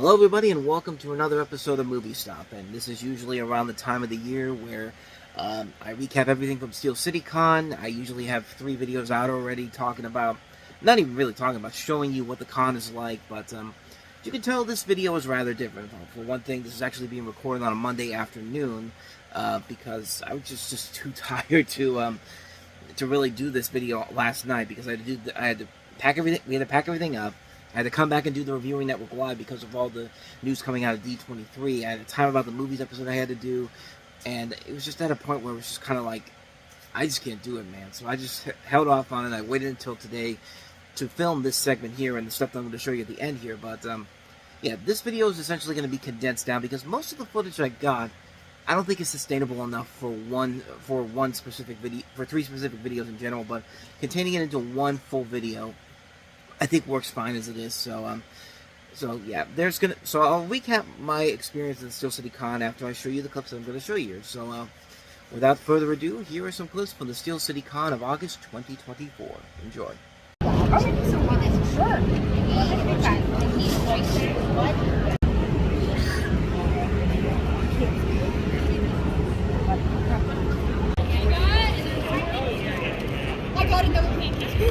Hello everybody and welcome to another episode of Movie Stop, and this is usually around the time of the year where I recap everything from Steel City Con. I usually have 3 videos out already talking about, not even really talking about, showing you what the con is like, but you can tell this video is rather different. For one thing, this is actually being recorded on a Monday afternoon because I was just too tired to really do this video last night because I had to pack everything. We had to pack everything up. I had to come back and do the Reviewing Network Live because of all the news coming out of D23. I had a Time About the Movies episode I had to do, and it was just at a point where it was just kind of like, I just can't do it, man. So I just held off on it. I waited until today to film this segment here and the stuff that I'm going to show you at the end here. But, yeah, this video is essentially going to be condensed down because most of the footage I got, I don't think is sustainable enough for one specific video, for 3 specific videos in general, but containing it into one full video I think works fine as it is. So yeah, so I'll recap my experience at Steel City Con after I show you the clips that I'm going to show you. So without further ado, here are some clips from the Steel City Con of August 2024. Enjoy.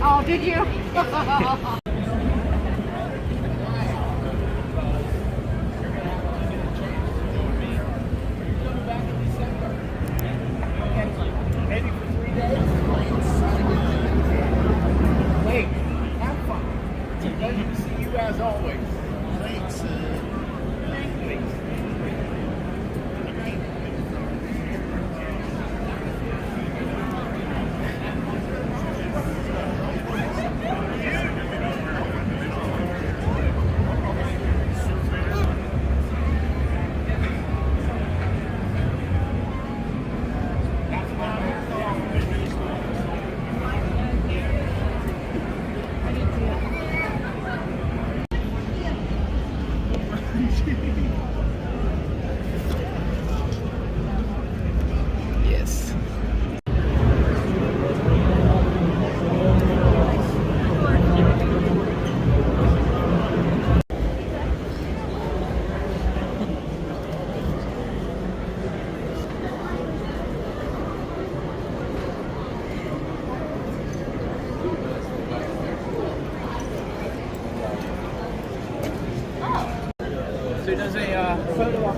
Oh, did you? Maybe for 3 days. Wait, have fun. It's a pleasure to see you as always. Thanks. Yes. So there's a photo op.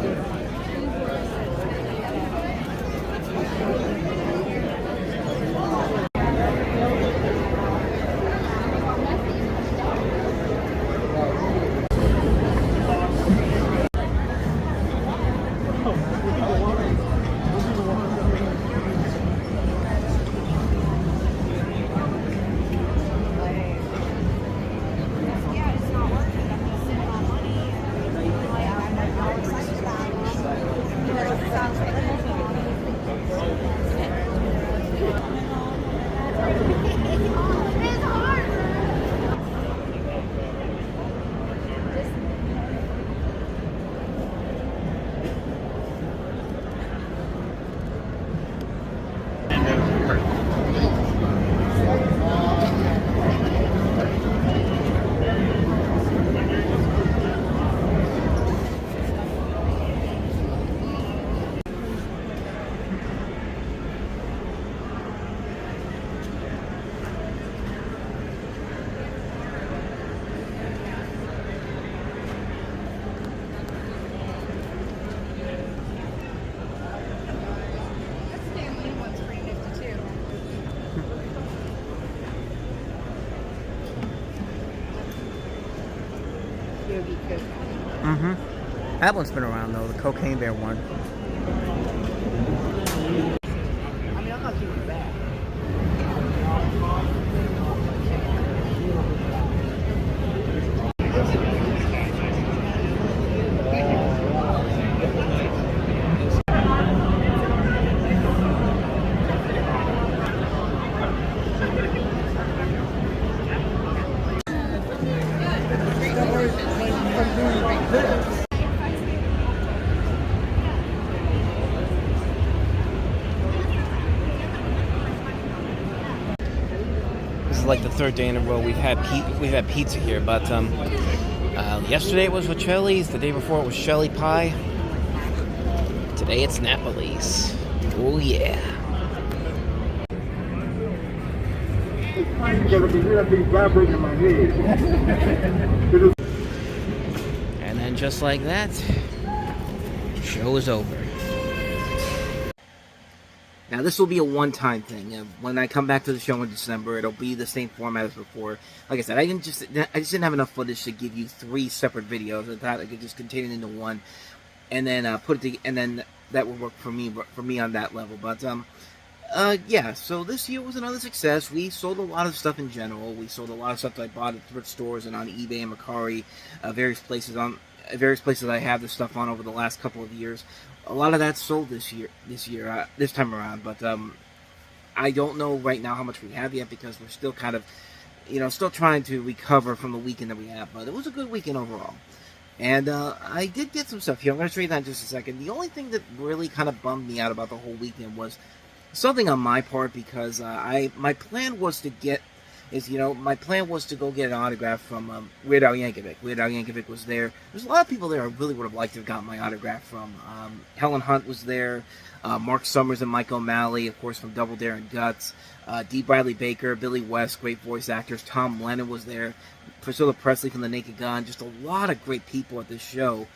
That one's been around though, the Cocaine Bear one. I mean, I'm not doing bad. This is like the 3rd day in a row we've had pizza here, but Yesterday it was with Chili's, the day before it was Shelly Pie. Today it's Napoli's. Oh yeah. And then just like that, show is over. Now this will be a one-time thing. When I come back to the show in December, it'll be the same format as before. Like I said, I just didn't have enough footage to give you 3 separate videos. I thought I could just contain it into one, and then and then that would work for me on that level. But yeah. So this year was another success. We sold a lot of stuff in general. We sold a lot of stuff that I bought at thrift stores and on eBay and Mercari, various places I have this stuff on over the last couple of years. A lot of that sold this time around, but I don't know right now how much we have yet because we're still kind of, still trying to recover from the weekend that we have. But it was a good weekend overall, and I did get some stuff here. I'm going to show you that in just a second. The only thing that really kind of bummed me out about the whole weekend was something on my part because my plan was to go get an autograph from Weird Al Yankovic. Weird Al Yankovic was there. There's a lot of people there I really would have liked to have gotten my autograph from. Helen Hunt was there. Mark Summers and Mike O'Malley, of course, from Double Dare and Guts. D. Bradley Baker, Billy West, great voice actors. Tom Lennon was there. Priscilla Presley from The Naked Gun. Just a lot of great people at this show.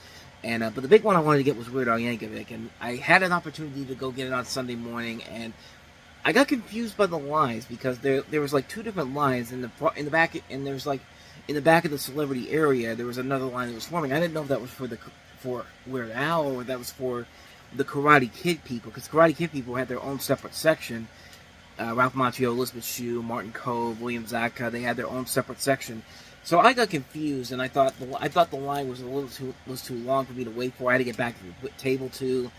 And but the big one I wanted to get was Weird Al Yankovic. And I had an opportunity to go get it on Sunday morning, and I got confused by the lines because there was like 2 different lines in the back, and there's like in the back of the celebrity area there was another line that was forming. I didn't know if that was for Weird Al or that was for the Karate Kid people, because Karate Kid people had their own separate section. Ralph Macchio, Elizabeth Shue, Martin Kove, William Zabka, they had their own separate section. So I got confused, and I thought the line was too long for me to wait for. I had to get back to the table too,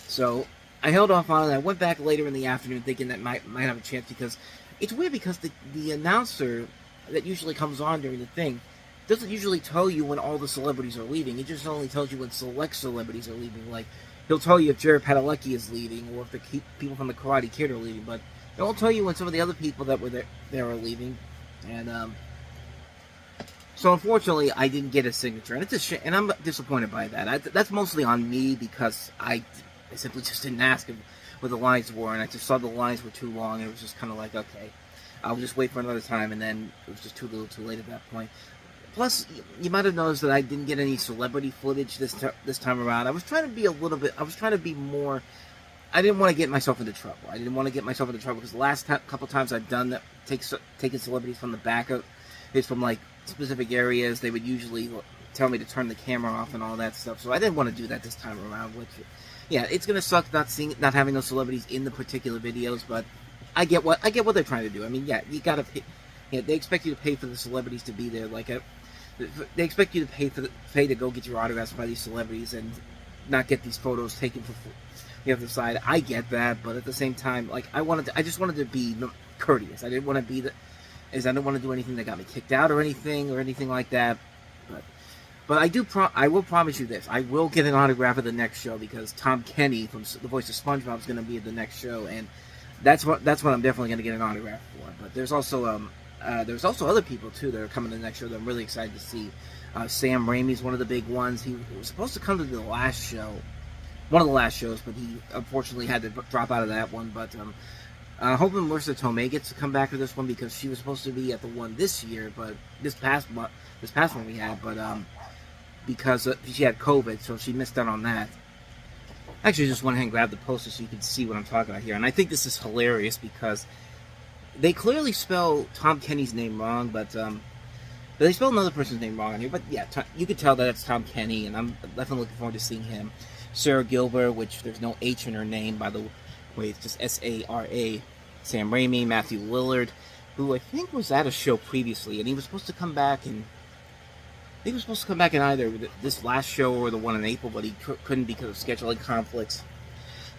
so I held off on it. I went back later in the afternoon thinking that might have a chance, because it's weird because the announcer that usually comes on during the thing doesn't usually tell you when all the celebrities are leaving. It just only tells you when select celebrities are leaving. Like, he'll tell you if Jared Padalecki is leaving or if the people from the Karate Kid are leaving, but it won't tell you when some of the other people that were there are leaving. And so unfortunately, I didn't get a signature, and it's a shame, and I'm disappointed by that. That's mostly on me because I simply just didn't ask him what the lines were, and I just saw the lines were too long, and it was just kind of like, okay, I'll just wait for another time, and then it was just too little too late at that point. Plus, you might have noticed that I didn't get any celebrity footage this time around. I was trying to be more, I didn't want to get myself into trouble. I didn't want to get myself into trouble because the last couple times I've done that, taking celebrities from the back of, it's from like specific areas, they would usually tell me to turn the camera off and all that stuff, so I didn't want to do that this time around, which, yeah, it's gonna suck not having those celebrities in the particular videos, but I get what they're trying to do. I mean, yeah, you gotta pay. Yeah, they expect you to pay for the celebrities to be there. They expect you to pay to go get your autographs by these celebrities and not get these photos taken for the other side. I get that, but at the same time, like I just wanted to be courteous. I didn't want to I didn't want to do anything that got me kicked out or anything like that. But I will promise you this: I will get an autograph at the next show because Tom Kenny, from the voice of SpongeBob, is going to be at the next show, and that's what I'm definitely going to get an autograph for. But there's also other people too that are coming to the next show that I'm really excited to see. Sam Raimi's one of the big ones. He was supposed to come to the last show, one of the last shows, but he unfortunately had to drop out of that one. But hoping Marissa Tomei gets to come back to this one because she was supposed to be at the one this year, but this past one we had, but because she had COVID, so she missed out on that. Actually, just went ahead and grabbed the poster so you can see what I'm talking about here. And I think this is hilarious because they clearly spell Tom Kenny's name wrong, but they spell another person's name wrong on here. But yeah, you could tell that it's Tom Kenny, and I'm definitely looking forward to seeing him. Sarah Gilbert, which there's no H in her name, by the way, it's just S-A-R-A. Sam Raimi, Matthew Lillard, who I think was at a show previously, and he was supposed to come back in either this last show or the one in April, but he couldn't because of scheduling conflicts.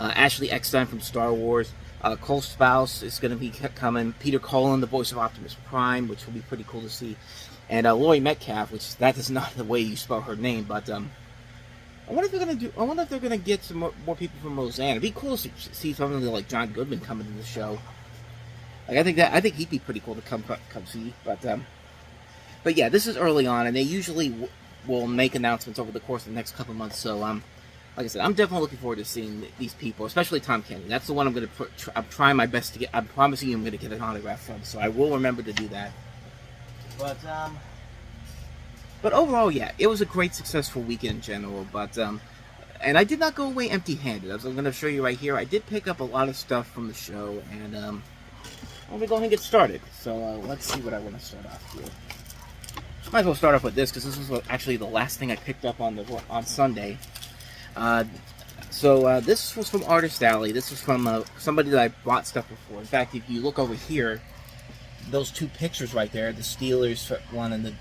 Ashley Eckstein from Star Wars. Cole Sprouse is going to be coming. Peter Cullen, the voice of Optimus Prime, which will be pretty cool to see. And Laurie Metcalf, which that is not the way you spell her name, but I wonder if they're going to get some more people from Roseanne. It'd be cool to see something like John Goodman coming to the show. Like I think he'd be pretty cool to come see, but yeah, this is early on, and they usually will make announcements over the course of the next couple months. So like I said, I'm definitely looking forward to seeing these people, especially Tom Kenny. That's the one I'm going to put. I'm trying my best to get. I'm promising you I'm going to get an autograph from. So I will remember to do that. But overall, yeah, it was a great, successful weekend in general. But and I did not go away empty-handed. As I'm going to show you right here, I did pick up a lot of stuff from the show, and I'm going to go ahead and get started. So let's see what I want to start off here. Might as well start off with this because this was actually the last thing I picked up on Sunday. So this was from Artist Alley. This was from somebody that I bought stuff before. In fact, if you look over here, those two pictures right there, the Steelers one and the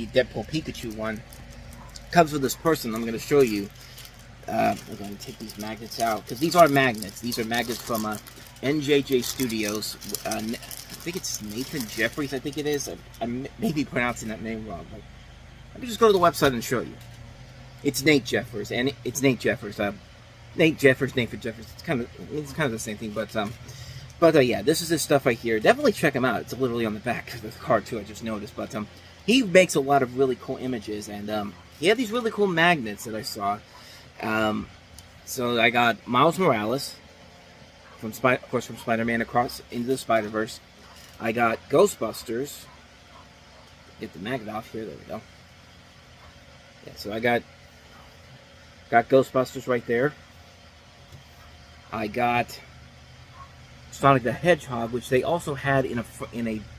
Deadpool Pikachu one, comes with this person I'm going to show you. I'm going to take these magnets out because these are magnets. These are magnets from NJJ Studios. I think it's Nathan Jeffries, I think it is. I may be pronouncing that name wrong, but let me just go to the website and show you. It's Nate Jeffers, and it's Nate Jeffers. Nathan Jeffers. It's kind of the same thing, but yeah, this is his stuff right here. Definitely check him out. It's literally on the back of the card too. I just noticed, but he makes a lot of really cool images, and he had these really cool magnets that I saw. So I got Miles Morales from Spider-Man Across into the Spider-Verse. I got Ghostbusters. Get the magnet off here. There we go. Yeah, so I got Ghostbusters right there. I got Sonic the Hedgehog, which they also had in a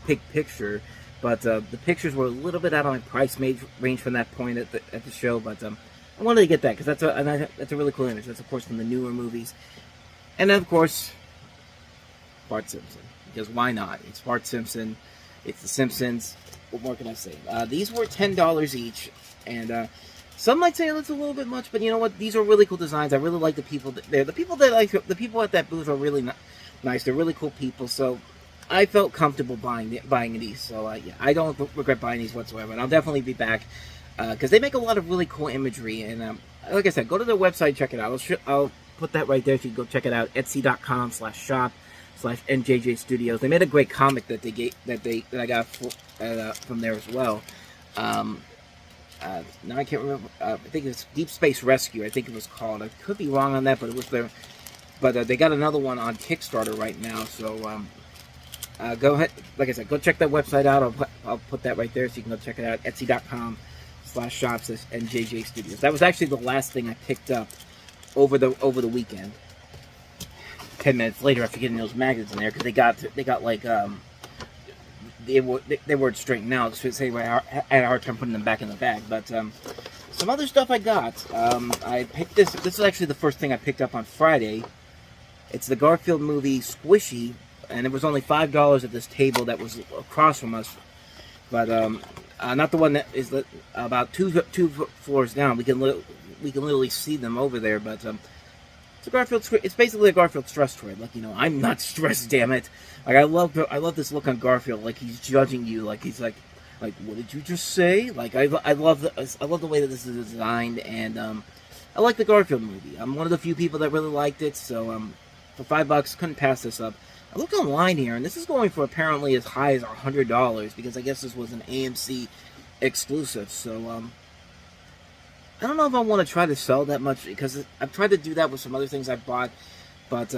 big picture, but the pictures were a little bit out of my price range from that point at the show. But I wanted to get that because that's a really cool image. That's of course from the newer movies, and then of course Bart Simpson, because why not? It's Bart Simpson. It's The Simpsons. What more can I say? These were $10 each, and some might say that's a little bit much, but you know what? These are really cool designs. I really like the people there. The people at that booth are really nice. They're really cool people. So I felt comfortable buying these. So yeah, I don't regret buying these whatsoever, and I'll definitely be back because they make a lot of really cool imagery. And like I said, go to their website, check it out. I'll put that right there so you can go check it out. Etsy.com/shop/NJJ Studios. They made a great comic that I got from there as well. Now I can't remember. I think it's Deep Space Rescue. I think it was called. I could be wrong on that, but it was there. But they got another one on Kickstarter right now. So go ahead. Like I said, go check that website out. I'll put that right there so you can go check it out. Etsy.com/shops/NJJ Studios. That was actually the last thing I picked up over the weekend. 10 minutes later, after getting those magnets in there, because they got like they weren't straightened out, so I had a hard time putting them back in the bag. But some other stuff I got. I picked this. This is actually the first thing I picked up on Friday. It's the Garfield movie Squishy, and it was only $5 at this table that was across from us. But not the one that is about two floors down. We can literally see them over there. But it's a Garfield. It's basically a Garfield stress toy. Like, I'm not stressed. Damn it! Like I love this look on Garfield. Like he's judging you. Like he's like what did you just say? Like I love the way that this is designed, and I like the Garfield movie. I'm one of the few people that really liked it. So for $5, couldn't pass this up. I looked online here, and this is going for apparently as high as $100 because I guess this was an AMC exclusive. So I don't know if I want to try to sell that much because I've tried to do that with some other things I bought, but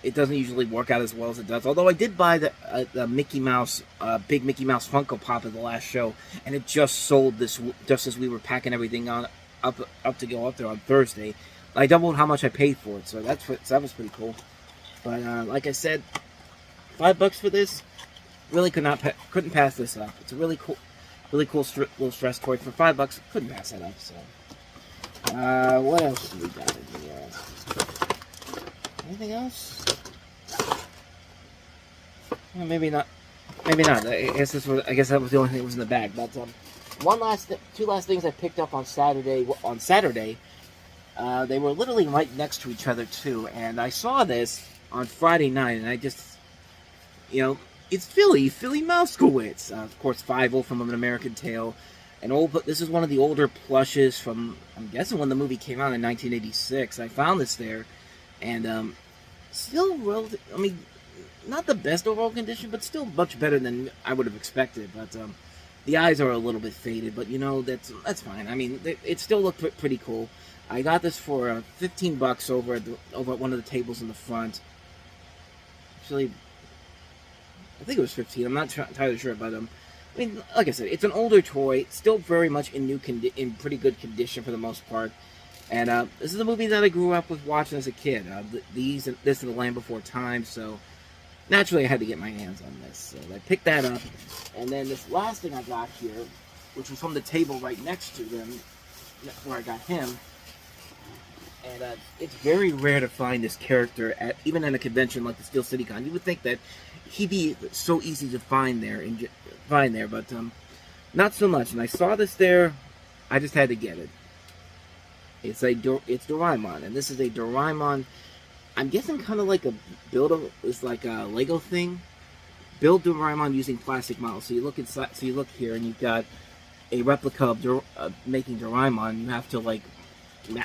it doesn't usually work out as well as it does. Although I did buy the Mickey Mouse, big Mickey Mouse Funko Pop at the last show, and it just sold this just as we were packing everything up to go up there on Thursday. I doubled how much I paid for it, so that was pretty cool. But like I said, $5 for this, really couldn't pass this up. It's a really cool little stress toy for $5. Couldn't pass that up. So what else do we got in here? Anything else? Well, maybe not. Maybe not. I guess that was the only thing that was in the bag. But two last things I picked up on Saturday. They were literally right next to each other too, and I saw this on Friday night, and I just, it's Philly Mousekewitz. Of course, Fievel from An American Tail. This is one of the older plushes from, I'm guessing, when the movie came out in 1986. I found this there, and still, not the best overall condition, but still much better than I would have expected. But The eyes are a little bit faded, but you know, that's fine. I mean, it still looked pretty cool. I got this for $15 over at one of the tables in the front. Actually, I think it was 15. I'm not entirely sure, but I mean, like I said, it's an older toy, still very much in pretty good condition for the most part. And this is a movie that I grew up with watching as a kid. This and The Land Before Time, so naturally I had to get my hands on this. So I picked that up. And then this last thing I got here, which was from the table right next to them, where I got him. And it's very rare to find this character, even in a convention like the Steel City Con. You would think that he'd be so easy to find there, but not so much. And I saw this there, I just had to get it. It's Doraemon, and this is a Doraemon. I'm guessing kind of like it's like a Lego thing. Build Doraemon using plastic models. So you look inside. So you look here, and you've got a replica of making Doraemon. You have to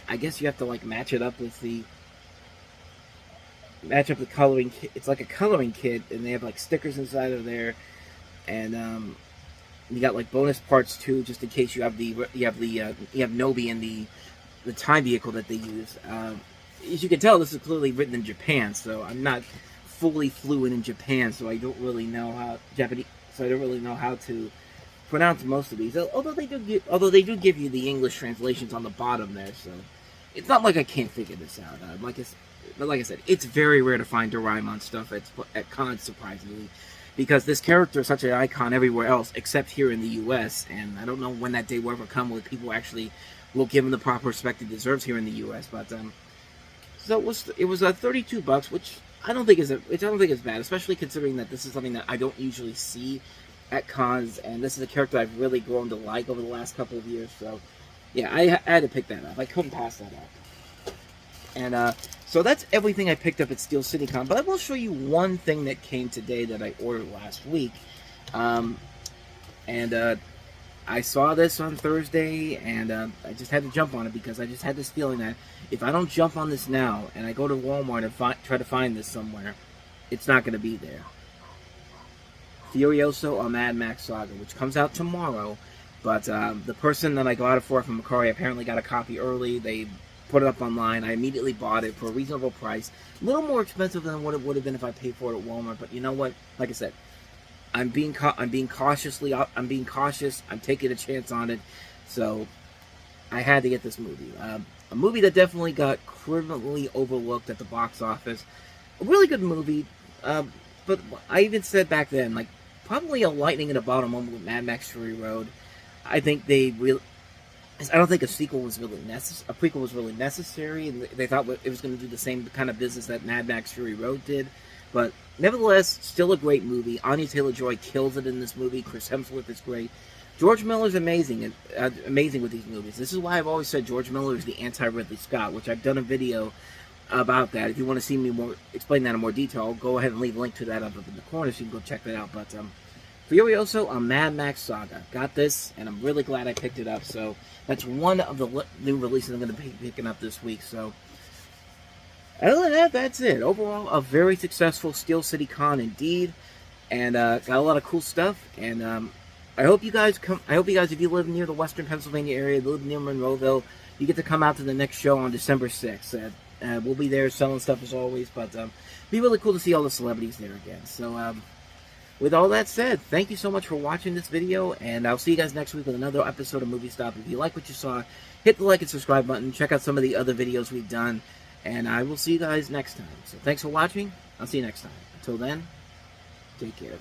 I guess you have to match it up with the coloring kit. It's like a coloring kit, and they have stickers inside of there, and you got bonus parts too, just in case you have Nobi in the time vehicle that they use. As you can tell, this is clearly written in Japan, so I'm not fully fluent in Japan, so I don't really know how to pronounce most of these. Although they do give you the English translations on the bottom there, so it's not like I can't figure this out. But like I said, it's very rare to find Doraemon stuff at cons, surprisingly, because this character is such an icon everywhere else except here in the U.S. And I don't know when that day will ever come where people actually will give him the proper respect he deserves here in the U.S. But so it was $32, which I don't think is bad, especially considering that this is something that I don't usually see at cons, and this is a character I've really grown to like over the last couple of years. So yeah, I had to pick that up. I couldn't pass that up. And so that's everything I picked up at Steel City Con. But I will show you one thing that came today that I ordered last week. I saw this on Thursday, and I just had to jump on it because I just had this feeling that if I don't jump on this now and I go to Walmart and try to find this somewhere, it's not going to be there. Furioso: A Mad Max Saga, which comes out tomorrow, but the person that I got it for from Macari apparently got a copy early. They put it up online. I immediately bought it for a reasonable price. A little more expensive than what it would have been if I paid for it at Walmart, but you know what? Like I said, I'm being cautious. I'm taking a chance on it, so I had to get this movie. A movie that definitely got criminally overlooked at the box office. A really good movie, but I even said back then, probably a lightning in a bottle moment with Mad Max Fury Road. I don't think a prequel was really necessary, and they thought it was going to do the same kind of business that Mad Max Fury Road did. But nevertheless, still a great movie. Anya Taylor-Joy kills it in this movie. Chris Hemsworth is great. George Miller's amazing with these movies. This is why I've always said George Miller is the anti-Ridley Scott, which I've done a video about that. If you want to see me explain that in more detail, I'll go ahead and leave a link to that up in the corner so you can go check that out. But Furioso: A Mad Max Saga. Got this, and I'm really glad I picked it up. So that's one of the new releases I'm going to be picking up this week. So other than that, that's it. Overall, a very successful Steel City Con indeed, and got a lot of cool stuff. And I hope you guys come. I hope you guys, if you live near the Western Pennsylvania area, live near Monroeville, you get to come out to the next show on December 6th. We'll be there selling stuff as always, but be really cool to see all the celebrities there again. So with all that said, thank you so much for watching this video, and I'll see you guys next week with another episode of Movie Stop. If you like what you saw, hit the like and subscribe button. Check out some of the other videos we've done, and I will see you guys next time. So thanks for watching. I'll see you next time. Until then, take care.